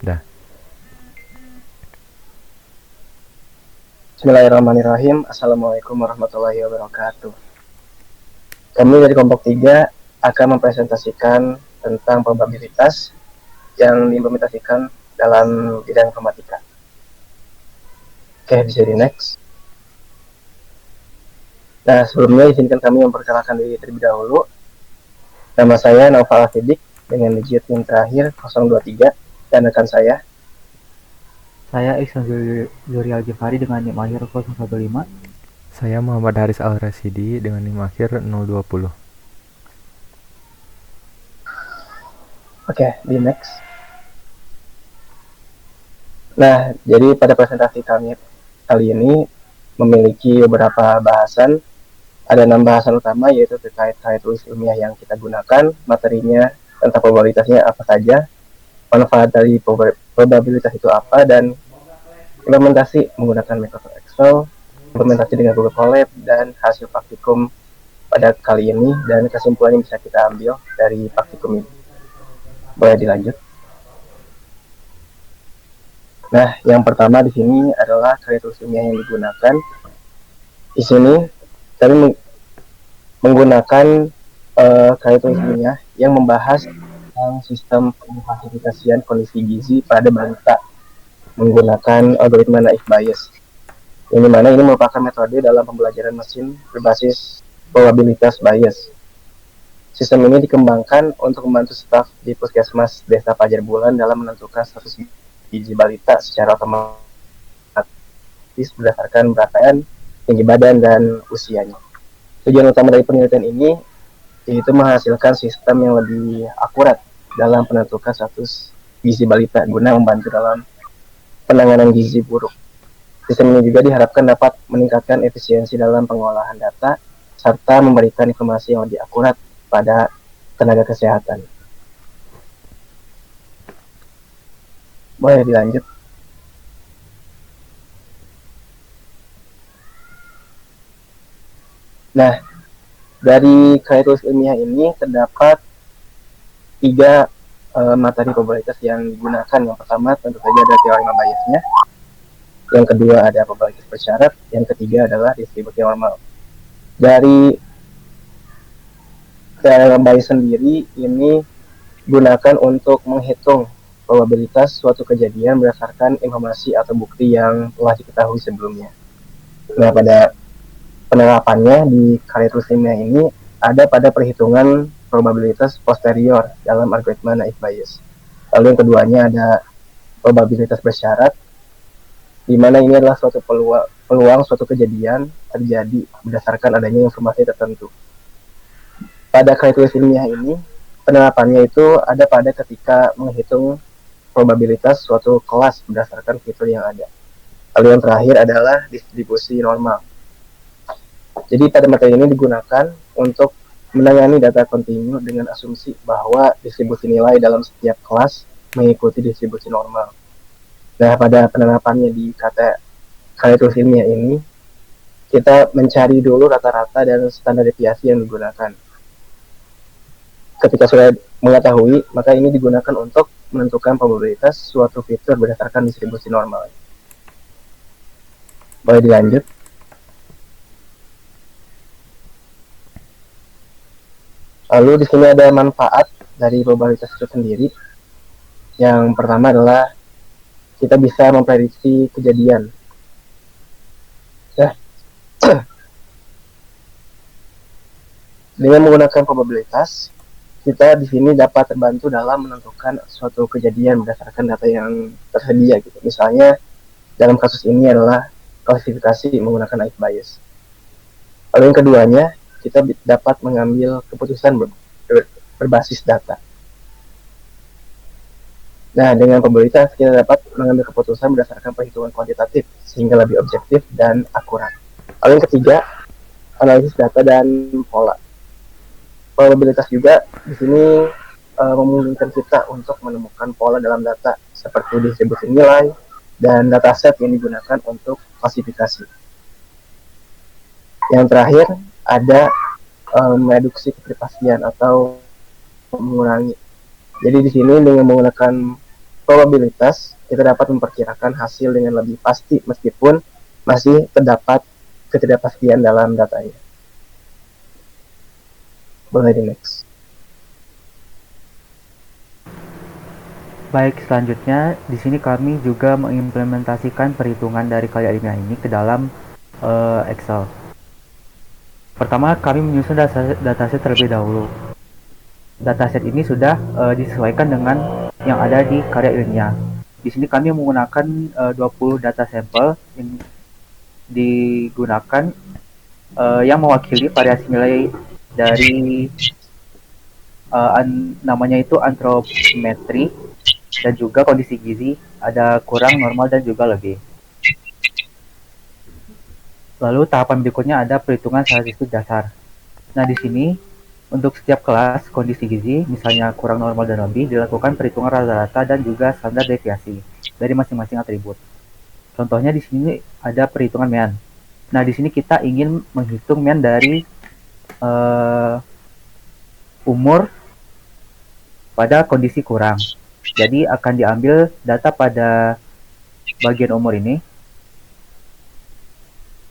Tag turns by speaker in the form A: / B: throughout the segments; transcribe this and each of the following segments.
A: Dah.
B: Bismillahirrahmanirrahim. Assalamualaikum warahmatullahi wabarakatuh. Kami dari kelompok 3 akan mempresentasikan tentang probabilitas yang diimplementasikan dalam bidang informatika. Oke, bisa di next. Nah, sebelumnya izinkan kami memperkenalkan diri terlebih dahulu. Nama saya Naufal Afidik dengan digit yang terakhir 023 dan rekan saya.
C: Saya Iksan Zuri Al-Jafari dengan NIM akhir 015.
A: Saya Muhammad Haris Al-Rasidi dengan NIM akhir 020.
B: Oke, di next. Nah, jadi pada presentasi kami kali ini memiliki beberapa bahasan. Ada 6 bahasan utama, yaitu terkait tulis ilmiah yang kita gunakan, materinya tentang probabilitasnya apa saja, manfaat dari probabilitas itu apa, dan implementasi menggunakan Microsoft Excel, implementasi dengan Google Colab, dan hasil praktikum pada kali ini, dan kesimpulan yang bisa kita ambil dari praktikum ini. Boleh dilanjut. Nah, yang pertama di sini adalah karya tulis ilmiah yang digunakan. Di sini kami menggunakan karya tulis ilmiah yang membahas tentang sistem pengklasifikasian kondisi gizi pada balita menggunakan algoritma naive Bayes. Yang dimana ini merupakan metode dalam pembelajaran mesin berbasis probabilitas Bayes. Sistem ini dikembangkan untuk membantu staf di Puskesmas Desa Pajar Bulan dalam menentukan status gizi balita secara otomatis berdasarkan berat tinggi badan, dan usianya. Tujuan utama dari penelitian ini yaitu menghasilkan sistem yang lebih akurat dalam penentukan status gizi balita guna membantu dalam penanganan gizi buruk. Sistem ini juga diharapkan dapat meningkatkan efisiensi dalam pengolahan data serta memberikan informasi yang lebih akurat pada tenaga kesehatan. Boleh dilanjut. Nah, dari karya tulis ilmiah ini terdapat 3 materi probabilitas yang digunakan. Yang pertama tentu saja ada teorema Bayesnya, yang kedua ada probabilitas bersyarat, yang ketiga adalah distribusi normal. Dari teorema Bayes sendiri ini gunakan untuk menghitung probabilitas suatu kejadian berdasarkan informasi atau bukti yang telah diketahui sebelumnya. Nah, pada penerapannya di karya tulis ilmiah ini ada pada perhitungan probabilitas posterior dalam algoritma naive Bayes. Lalu yang keduanya ada probabilitas bersyarat, di mana ini adalah suatu peluang suatu kejadian terjadi berdasarkan adanya informasi tertentu. Pada karya tulis ilmiah ini, penerapannya itu ada pada ketika menghitung probabilitas suatu kelas berdasarkan fitur yang ada. Lalu yang terakhir adalah distribusi normal. Jadi pada materi ini digunakan untuk menangani data kontinu dengan asumsi bahwa distribusi nilai dalam setiap kelas mengikuti distribusi normal. Nah, pada penerapannya di karya tulis ilmiah ini, kita mencari dulu rata-rata dan standar deviasi yang digunakan. Ketika sudah mengetahui, maka ini digunakan untuk menentukan probabilitas suatu fitur berdasarkan distribusi normal. Boleh dilanjut. Lalu di sini ada manfaat dari probabilitas itu sendiri. Yang pertama adalah kita bisa memprediksi kejadian. Dengan menggunakan probabilitas, kita di sini dapat terbantu dalam menentukan suatu kejadian berdasarkan data yang tersedia gitu. Misalnya dalam kasus ini adalah klasifikasi menggunakan naive Bayes. Lalu yang keduanya, kita dapat mengambil keputusan berbasis data. Nah, dengan probabilitas kita dapat mengambil keputusan berdasarkan perhitungan kuantitatif sehingga lebih objektif dan akurat. Lalu yang ketiga, analisis data dan pola. Probabilitas juga di sini memungkinkan kita untuk menemukan pola dalam data seperti distribusi nilai dan dataset yang digunakan untuk klasifikasi. Yang terakhir ada mereduksi keterpastian atau mengurangi. Jadi di sini dengan menggunakan probabilitas, kita dapat memperkirakan hasil dengan lebih pasti meskipun masih terdapat ketidakpastian dalam datanya. Boleh di next.
C: Baik, selanjutnya di sini kami juga mengimplementasikan perhitungan dari karya ilmiah ini ke dalam Excel. Pertama, kami menyusun dataset terlebih dahulu. Dataset ini sudah disesuaikan dengan yang ada di karya ilmiah. Di sini kami menggunakan 20 data sampel yang digunakan yang mewakili variasi nilai dari namanya itu antropometri dan juga kondisi gizi, ada kurang, normal, dan juga lebih. Lalu tahapan berikutnya ada perhitungan statistik dasar. Nah, di sini untuk setiap kelas kondisi gizi, misalnya kurang, normal, dan lebih, dilakukan perhitungan rata-rata dan juga standar deviasi dari masing-masing atribut. Contohnya di sini ada perhitungan mean. Nah, di sini kita ingin menghitung mean dari umur pada kondisi kurang. Jadi akan diambil data pada bagian umur ini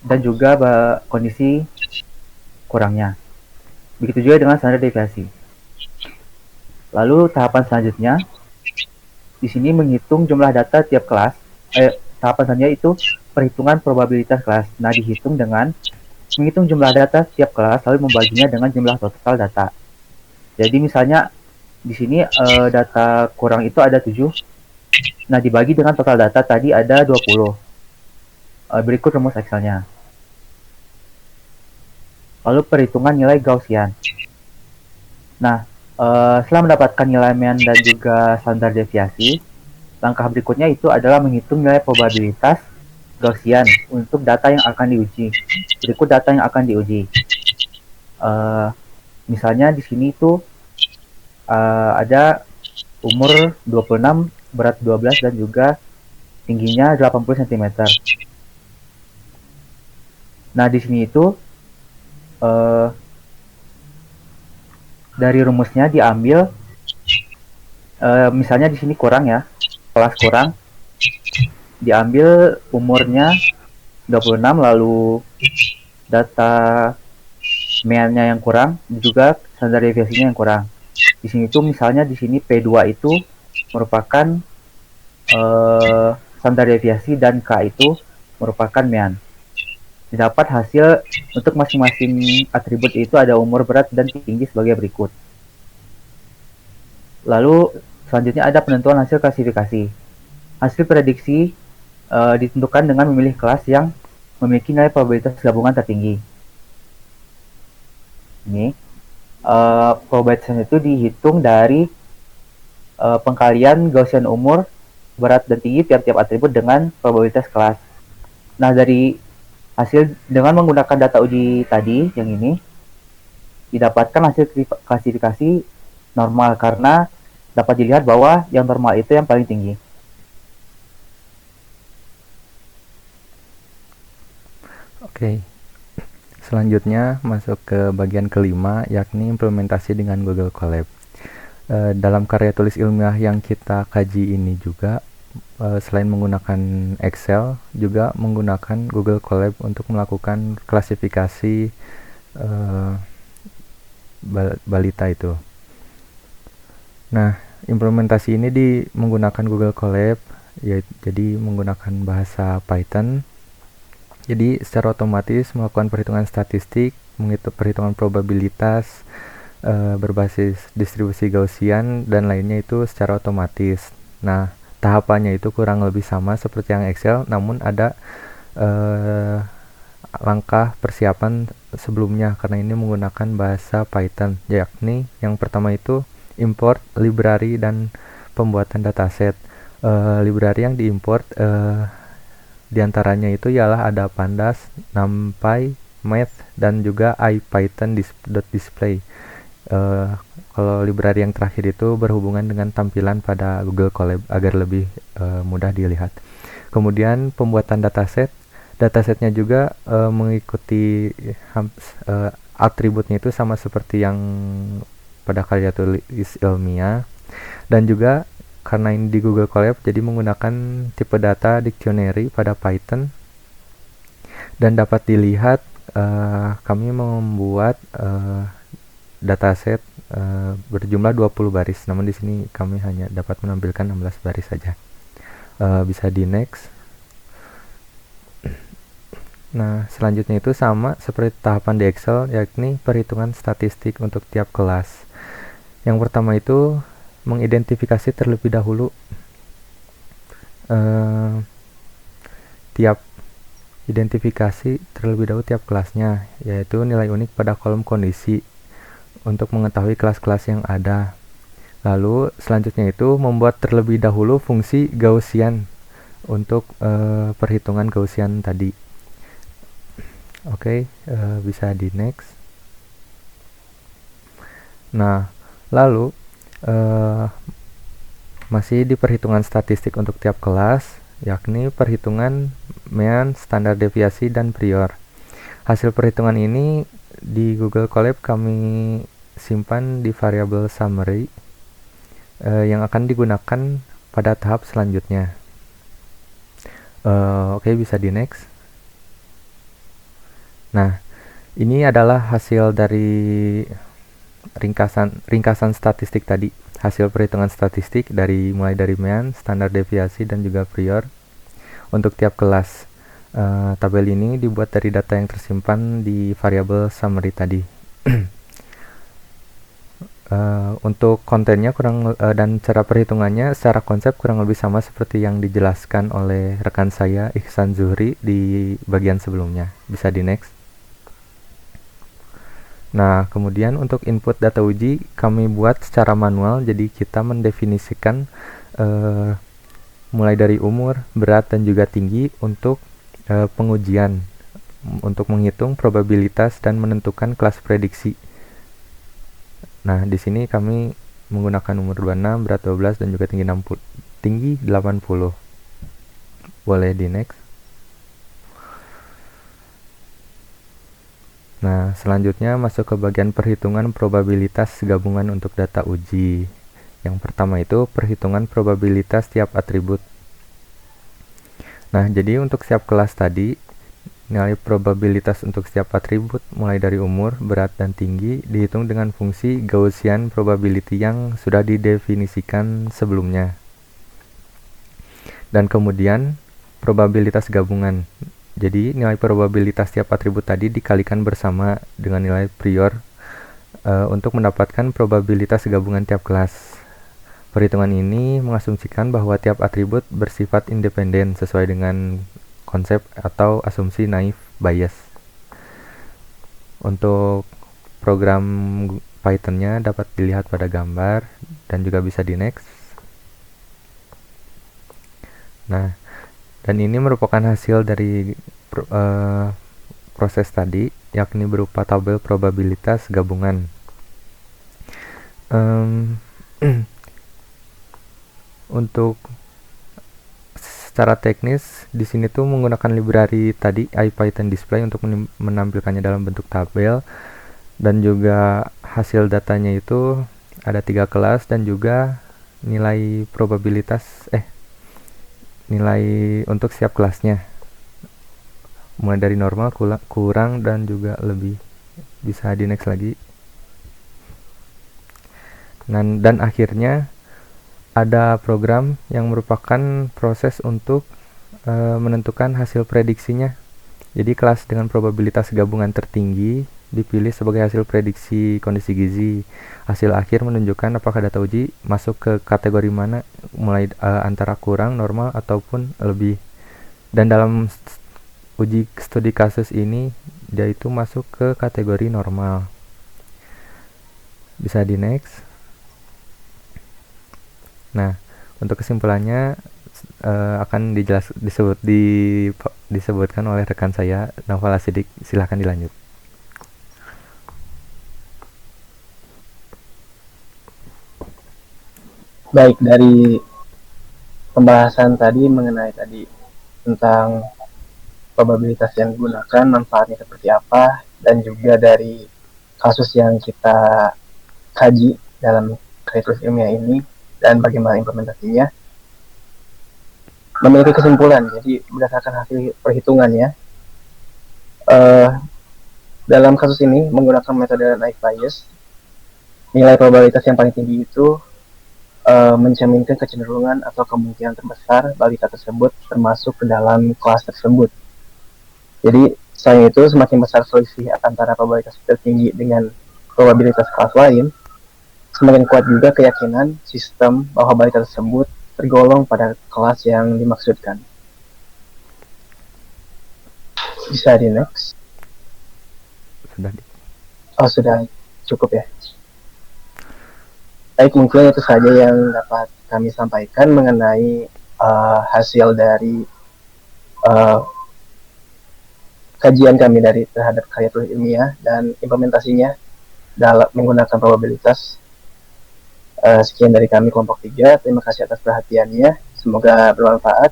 C: dan juga kondisi kurangnya. Begitu juga dengan standar deviasi. Lalu tahapan selanjutnya di sini menghitung jumlah data tiap kelas. Tahapan selanjutnya itu perhitungan probabilitas kelas. Nah, dihitung dengan menghitung jumlah data tiap kelas lalu membaginya dengan jumlah total data. Jadi misalnya di sini data kurang itu ada 7. Nah, dibagi dengan total data tadi ada 20. Berikut rumus Excel-nya. Lalu perhitungan nilai Gaussian. Nah, setelah mendapatkan nilai mean dan juga standar deviasi, langkah berikutnya itu adalah menghitung nilai probabilitas Gaussian untuk data yang akan diuji. Berikut data yang akan diuji. Misalnya di sini itu ada umur 26, berat 12, dan juga tingginya 80 cm. Nah, di sini itu dari rumusnya diambil misalnya di sini kurang ya, kelas kurang, diambil umurnya 26, lalu data mean-nya yang kurang, juga standar deviasinya yang kurang. Di sini tuh misalnya di sini P2 itu merupakan standar deviasi dan K itu merupakan mean. Didapat hasil untuk masing-masing atribut itu ada umur, berat, dan tinggi sebagai berikut. Lalu selanjutnya ada penentuan hasil klasifikasi. Hasil prediksi ditentukan dengan memilih kelas yang memiliki nilai probabilitas gabungan tertinggi. Ini probabilitas itu dihitung dari pengkalian Gaussian umur, berat, dan tinggi tiap-tiap atribut dengan probabilitas kelas. Nah, dari hasil dengan menggunakan data uji tadi yang ini didapatkan hasil klasifikasi normal karena dapat dilihat bahwa yang normal itu yang paling tinggi.
A: Oke. Selanjutnya masuk ke bagian kelima, yakni implementasi dengan Google Colab. Dalam karya tulis ilmiah yang kita kaji ini juga selain menggunakan Excel, juga menggunakan Google Colab untuk melakukan klasifikasi balita itu. Nah, implementasi ini menggunakan Google Colab, jadi menggunakan bahasa Python. Jadi secara otomatis melakukan perhitungan statistik, menghitung perhitungan probabilitas berbasis distribusi Gaussian dan lainnya itu secara otomatis. Nah, tahapannya itu kurang lebih sama seperti yang Excel, namun ada langkah persiapan sebelumnya karena ini menggunakan bahasa Python, yakni yang pertama itu import library dan pembuatan dataset. Library yang diimport diantaranya itu ialah ada Pandas, NumPy, Math, dan juga IPython.display. Kalau library yang terakhir itu berhubungan dengan tampilan pada Google Colab agar lebih mudah dilihat. Kemudian pembuatan datasetnya juga mengikuti atributnya itu sama seperti yang pada karya tulis ilmiah, dan juga karena ini di Google Colab, jadi menggunakan tipe data dictionary pada Python, dan dapat dilihat kami membuat dataset berjumlah 20 baris, namun di sini kami hanya dapat menampilkan 16 baris saja. Bisa di next. Nah, selanjutnya itu sama seperti tahapan di Excel, yakni perhitungan statistik untuk tiap kelas. Yang pertama itu mengidentifikasi terlebih dahulu tiap kelasnya, yaitu nilai unik pada kolom kondisi untuk mengetahui kelas-kelas yang ada. Lalu selanjutnya itu membuat terlebih dahulu fungsi Gaussian untuk perhitungan Gaussian tadi. Oke, bisa di next. Nah, lalu masih di perhitungan statistik untuk tiap kelas, yakni perhitungan mean, standar deviasi, dan prior. Hasil perhitungan ini di Google Colab kami simpan di variabel summary yang akan digunakan pada tahap selanjutnya. Oke, bisa di next. Nah, ini adalah hasil dari ringkasan statistik tadi. Hasil perhitungan statistik mulai dari mean, standar deviasi, dan juga prior untuk tiap kelas. Tabel ini dibuat dari data yang tersimpan di variabel summary tadi. Untuk kontennya dan cara perhitungannya secara konsep kurang lebih sama seperti yang dijelaskan oleh rekan saya Ihsan Zuhri di bagian sebelumnya. Bisa di next. Nah, kemudian untuk input data uji kami buat secara manual, jadi kita mendefinisikan mulai dari umur, berat, dan juga tinggi untuk pengujian, untuk menghitung probabilitas dan menentukan kelas prediksi. Nah, di sini kami menggunakan umur 26, berat 12, dan juga tinggi 80. Boleh di next. Nah, selanjutnya masuk ke bagian perhitungan probabilitas gabungan untuk data uji. Yang pertama itu perhitungan probabilitas tiap atribut. Nah, jadi untuk setiap kelas tadi, nilai probabilitas untuk setiap atribut mulai dari umur, berat, dan tinggi dihitung dengan fungsi Gaussian probability yang sudah didefinisikan sebelumnya. Dan kemudian probabilitas gabungan. Jadi nilai probabilitas tiap atribut tadi dikalikan bersama dengan nilai prior untuk mendapatkan probabilitas gabungan tiap kelas. Perhitungan ini mengasumsikan bahwa tiap atribut bersifat independen sesuai dengan konsep atau asumsi naive Bayes. Untuk program Python-nya dapat dilihat pada gambar dan juga bisa di next. Nah, dan ini merupakan hasil dari proses tadi, yakni berupa tabel probabilitas gabungan. Untuk secara teknis, di sini tuh menggunakan library tadi IPython display untuk menampilkannya dalam bentuk tabel, dan juga hasil datanya itu ada 3 kelas dan juga nilai probabilitas nilai untuk setiap kelasnya, mulai dari normal, kurang, dan juga lebih. Bisa di next lagi. Dan akhirnya ada program yang merupakan proses untuk menentukan hasil prediksinya. Jadi kelas dengan probabilitas gabungan tertinggi dipilih sebagai hasil prediksi kondisi gizi. Hasil akhir menunjukkan apakah data uji masuk ke kategori mana, mulai antara kurang, normal, ataupun lebih. Dan dalam uji studi kasus ini, dia itu masuk ke kategori normal. Bisa di next. Nah, untuk kesimpulannya akan disebutkan oleh rekan saya, Naufal Asidik. Silahkan dilanjut.
B: Baik, dari pembahasan tadi mengenai tentang probabilitas yang digunakan, manfaatnya seperti apa, dan juga dari kasus yang kita kaji dalam kritis ilmiah ini, dan bagaimana implementasinya, memiliki kesimpulan. Jadi berdasarkan hasil perhitungannya, dalam kasus ini menggunakan metode naive Bayes, nilai probabilitas yang paling tinggi itu mencerminkan kecenderungan atau kemungkinan terbesar balita tersebut termasuk ke dalam kelas tersebut. Jadi selain itu, semakin besar selisih antara probabilitas tertinggi dengan probabilitas kelas lain, semakin kuat juga keyakinan sistem bahwa balita tersebut tergolong pada kelas yang dimaksudkan. Bisa di next. Sudah cukup ya. Baik, mungkin itu saja yang dapat kami sampaikan mengenai hasil dari kajian kami terhadap karya tulis ilmiah dan implementasinya dalam menggunakan probabilitas. Sekian dari kami kelompok 3. Terima kasih atas perhatiannya. Semoga bermanfaat.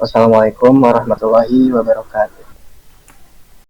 B: Wassalamualaikum warahmatullahi wabarakatuh.